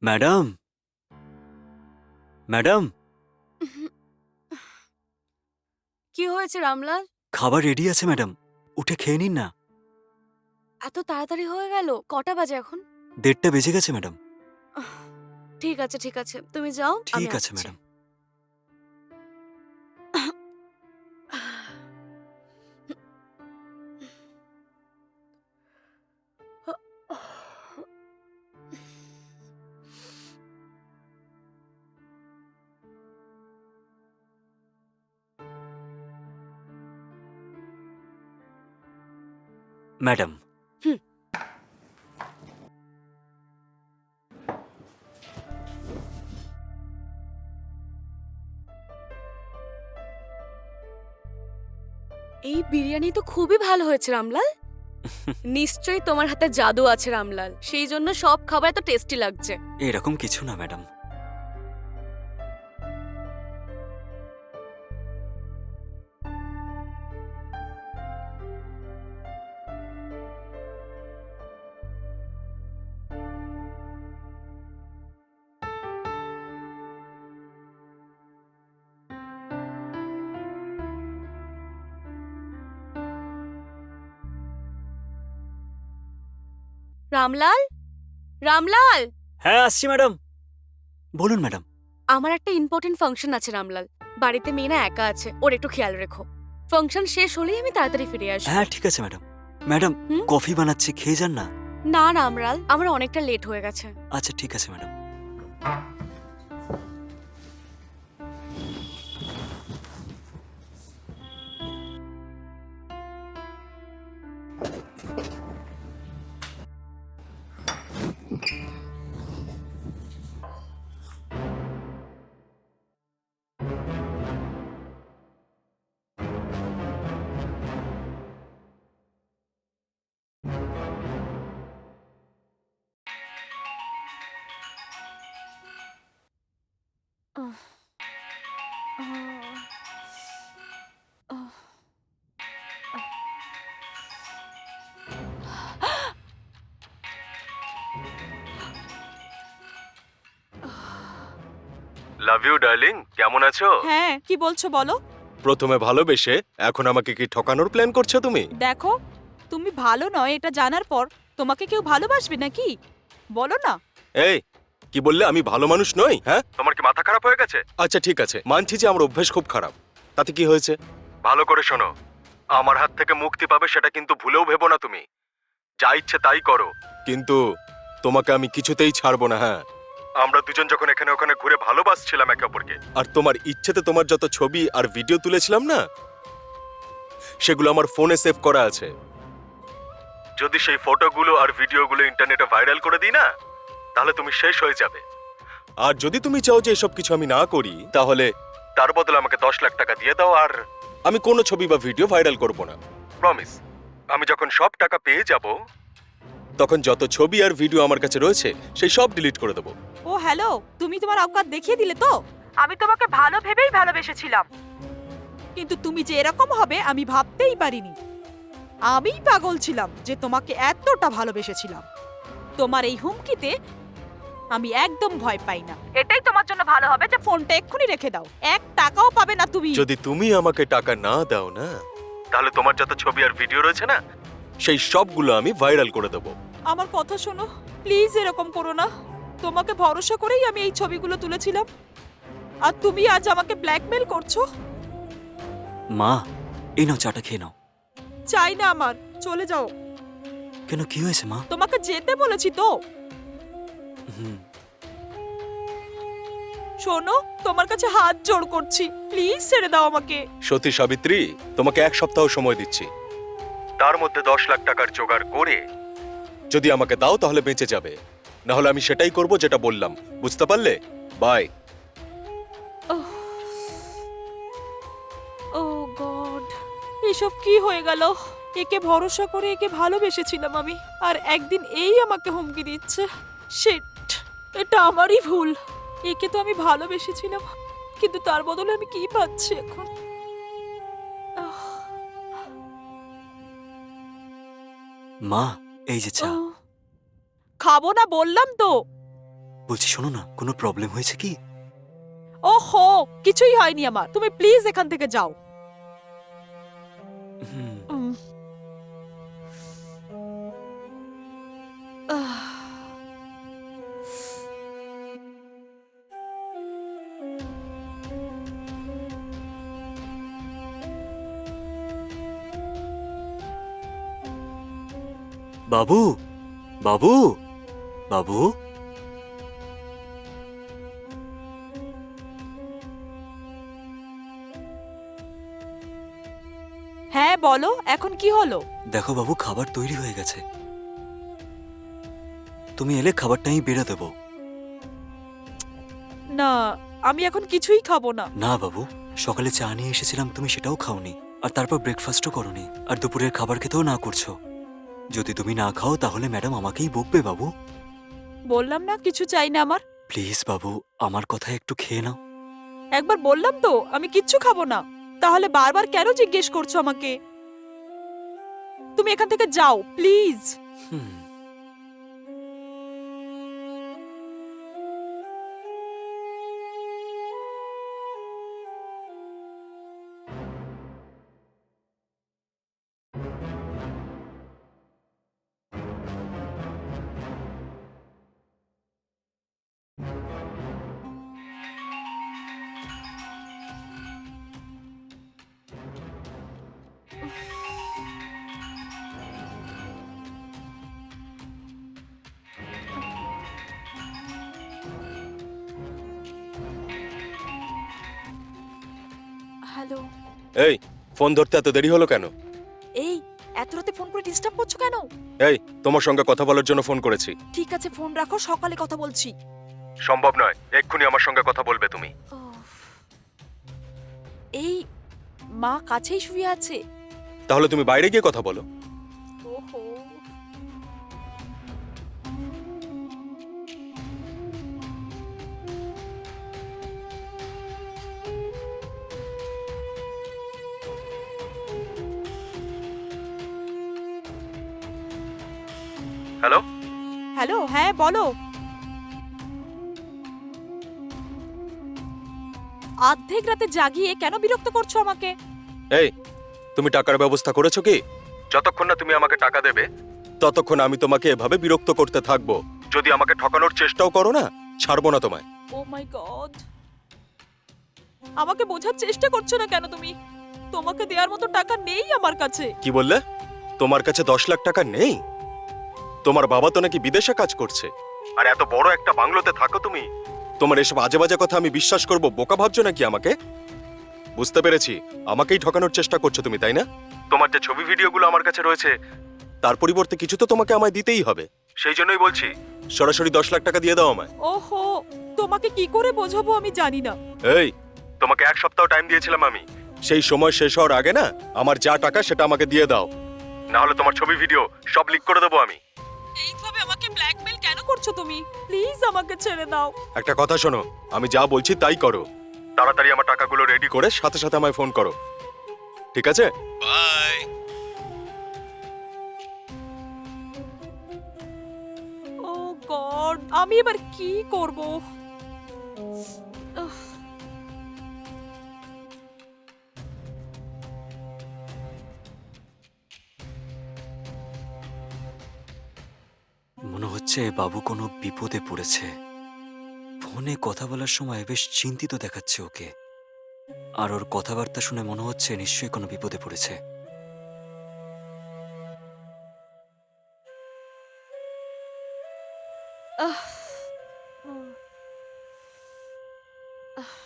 Madam, madam, কি হয়েছে রামলাল? খাবার রেডি আছে ম্যাডাম, উঠে খেয়ে নিন না। এত তাড়াতাড়ি হয়ে গেল? কটা বাজে এখন? 1:30 বেজে গেছে ম্যাডাম। আহ, ঠিক আছে ঠিক আছে, তুমি যাও, আমি ঠিক আছে আসছি। ম্যাডাম। ম্যাডাম, হুম, এই বিরিয়ানি তো খুবই ভালো হয়েছে রামলাল। নিশ্চয়ই তোমার হাতে জাদু আছে রামলাল, সেই জন্য সব খাবার এত টেস্টি লাগছে। এরকম কিছু না ম্যাডাম। রামলাল, রামলাল, হ্যাঁ, আসছি ম্যাডাম। বলুন ম্যাডাম। আমার একটা ইম্পর্টেন্ট ফাংশন আছে রামলাল। বাড়িতে মেয়ে না একা আছে, ওর একটু খেয়াল রেখো। ফাংশন শেষ হলেই আমি তাড়াতাড়ি ফিরে আসবো। হ্যাঁ, ঠিক আছে ম্যাডাম। ম্যাডাম, হুম? কফি বানাচ্ছি, খেয়ে যান না। না রামলাল, আমার অনেকটা লেট হয়ে গেছে। আচ্ছা, ঠিক আছে madam. Ah, ah, ah, love you darling, কেমন আছো? হ্যাঁ, কি বলছো বলো? প্রথমে ভালোবেসে এখন আমাকে কি ঠকানোর প্ল্যান করছো তুমি? দেখো, তুমি ভালো নয় এটা জানার পর তোমাকে কেউ ভালোবাসবে নাকি? বলো না। এই, কি বললে আমি ভালো মানুষ নই? হ্যাঁ, তোমার কি মাথা খারাপ হয়ে গেছে? আচ্ছা ঠিক আছে, মানছি যে আমার অভ্যেস খুব খারাপ। তাতে কি হয়েছে? ভালো করে শোনো, আমার হাত থেকে মুক্তি পাবে সেটা কিন্তু ভুলেও ভেবো না তুমি। যা ইচ্ছে তাই করো, কিন্তু তোমাকে আমি কিছুতেই ছাড়বো না। হ্যাঁ, আমরা দুজন যখন এখানে ওখানে ঘুরে ভালোবাসছিলাম একে অপরকে, আর তোমার ইচ্ছেতে তোমার যত ছবি আর ভিডিও তুলেছিলাম না, সেগুলো আমার ফোনে সেভ করা আছে। যদি সেই ফটোগুলো আর ভিডিওগুলো ইন্টারনেটে ভাইরাল করে দিই না, তাহলে তুমি শেষ হয়ে যাবে। আর যদি তুমি চাও যে এসব কিছু আমি না করি, তাহলে তার বদলে আমাকে 10 লাখ টাকা দিয়ে দাও, আর আমি কোনো ছবি বা ভিডিও ভাইরাল করব না। প্রমিস। আমি যখন সব টাকা পেয়ে যাব, তখন যত ছবি আর ভিডিও আমার কাছে রয়েছে সেই সব ডিলিট করে দেবো। ও হ্যালো, তুমি তোমার অকাত দেখিয়ে দিলে তো। আমি তোমাকে ভালো ভেবেই ভালোবেসেছিলাম, কিন্তু তুমি যে এরকম হবে আমি ভাবতেই পারিনি। আমিই পাগল ছিলাম যে তোমাকে এতটা ভালোবেসেছিলাম। তোমার এই হুমকিতে আমি একদম ভয় পাই না। এটাই তোমার জন্য ভালো হবে যে ফোনটা এক্ষুনি রেখে দাও। 1 টাকাও পাবে না তুমি। যদি তুমি আমাকে টাকা না দাও না, তাহলে তোমার যত ছবি আর ভিডিও রয়েছে না, সেই সবগুলো আমি ভাইরাল করে দেবো। আমার কথা শোনো, প্লিজ এরকম করো না। তোমাকে ভরসা করেই আমি এই ছবিগুলো তুলেছিলাম, আর তুমি আজ আমাকে ব্ল্যাকমেল করছো। মা, এই নাও, চাটা খেয়ে নাও। চাই না আমার, চলে যাও। কেন, কি হয়েছে মা? তোমাকে যেতে বলেছি তো। হুম। শোনো, তোমার কাছে হাত জোড় করছি, প্লিজ ছেড়ে দাও আমাকে। সতী সাবিত্রী, তোমাকে 1 সপ্তাহ সময় দিচ্ছি। তার মধ্যে 10 লাখ টাকার জোগাড় করে যদি আমাকে দাও তাহলে বেঁচে যাবে, না হলে আমি সেটাই করব যেটা বললাম। বুঝতে পারলে? বাই। ও গড, এসব কি হয়ে গেল? একে ভরসা করে একে ভালোবেসেছিলাম আমি, আর একদিন এই আমাকে হুমকি দিচ্ছে। শিট, এটা আমারই ভুল। একে তো আমি ভালোবেসেছিলাম, কিন্তু তার বদলে আমি কি পাচ্ছি এখন? আহ, মা, এই যে চা। আহ, খাবো না বললাম তো। বলছি শোনো না, কোনো প্রবলেম হয়েছে কি? ওহো, কিছুই হয়নি আমার, তুমি প্লিজ এখান থেকে যাও। হুম, উম। আহ। বাবু, বাবু, বাবু। হ্যাঁ বলো, এখন কি হলো? দেখো বাবু, খাবার তৈরি হয়ে গেছে। তুমি এলে খাবারটা আমি বেড়ে দেবো। না, আমি এখন কিছুই খাবো না। না বাবু, সকালে চা নিয়ে এসেছিলাম, তুমি সেটাও খাওনি, আর তারপর ব্রেকফাস্টও করোনি, আর দুপুরের খাবার খেতেও না করছো। যদি তুমি না খাও তাহলে ম্যাডাম আমাকেই বকবে বাবু। বললাম না কিছু চাই না আমার। প্লিজ বাবু, আমার কথা একটু খেয়ে নাও। একবার বললাম তো আমি কিচ্ছু খাবো না, তাহলে বারবার কেন জিজ্ঞেস করছো আমাকে? তুমি এখান থেকে যাও প্লিজ। Hmm, hello. এই, ফোন ধরতে এত দেরি হলো কেন? এই, এত রাতে ফোন করে ডিস্টার্ব করছো কেন? এই, তোমার সঙ্গে কথা বলার জন্য ফোন করেছি। ঠিক আছে, ফোন রাখো, সকালে কথা বলছি। সম্ভব নয়, এক্ষুনি আমার সঙ্গে কথা বলবে তুমি। উফ। এই, মা কাছেই শুয়ে আছে। তাহলে তুমি বাইরে গিয়ে কথা বলো। ওহো। হ্যালো। হ্যালো, হ্যাঁ বলো। অর্ধেক রাতে জাগিয়ে কেন বিরক্ত করছো আমাকে? এই, তুমি টাকার ব্যবস্থা করেছো কি? যতক্ষণ না তুমি আমাকে টাকা দেবে ততক্ষণ আমি তোমাকে এভাবে বিরক্ত করতে থাকবো। যদি আমাকে ঠকানোর চেষ্টাও করো না, ছাড়বো না তোমায়। ও মাই গড, আমাকে বোঝার চেষ্টা করছো না কেন তুমি? তোমাকে দেওয়ার মতো টাকা নেই আমার কাছে। কি বললে? তোমার কাছে 10 লাখ টাকা নেই? তোমার বাবা তো নাকি বিদেশে কাজ করছে, আর এত বড় একটা বাংলোতে থাকো তুমি। তোমার এসব আজে বাজে কথা আমি বিশ্বাস করব? বোকা ভাবছো নাকি আমাকে? বুঝতে পেরেছি, আমাকেই ঠকানোর চেষ্টা করছো তুমি, তাই না? তোমার যে ছবি ভিডিওগুলো আমার কাছে রয়েছে, তার পরিবর্তে কিছু তো তোমাকে আমায় দিতেই হবে। সেই জন্যই বলছি, সরাসরি 10 লাখ টাকা দিয়ে দাও আমায়। ওহো, তোমাকে কি করে বোঝাবো আমি জানি না। এই, তোমাকে 1 সপ্তাহ টাইম দিয়েছিলাম আমি। সেই সময় শেষ হওয়ার আগে না আমার যা টাকা সেটা আমাকে দিয়ে দাও, না হলে তোমার ছবি ভিডিও সব লিক করে দেবো আমি। এইভাবে আমাকে ব্ল্যাকমেল কেন করছো তুমি? প্লিজ আমাকে ছেড়ে দাও। একটা কথা শোনো, আমি যা বলছি তাই করো। তাড়াতাড়ি আমার টাকাগুলো রেডি করে সাথে সাথে আমায় ফোন করো, ঠিক আছে? বাই। ও গড, আমি এবার কি করব? উফ। মনে হচ্ছে বাবু কোনো বিপদে পড়েছে। ফোনে কথা বলার সময় বেশ চিন্তিত দেখাচ্ছে ওকে, আর ওর কথাবার্তা শুনে মনে হচ্ছে নিশ্চয়ই কোনো বিপদে পড়েছে। আহ। উম। আহ।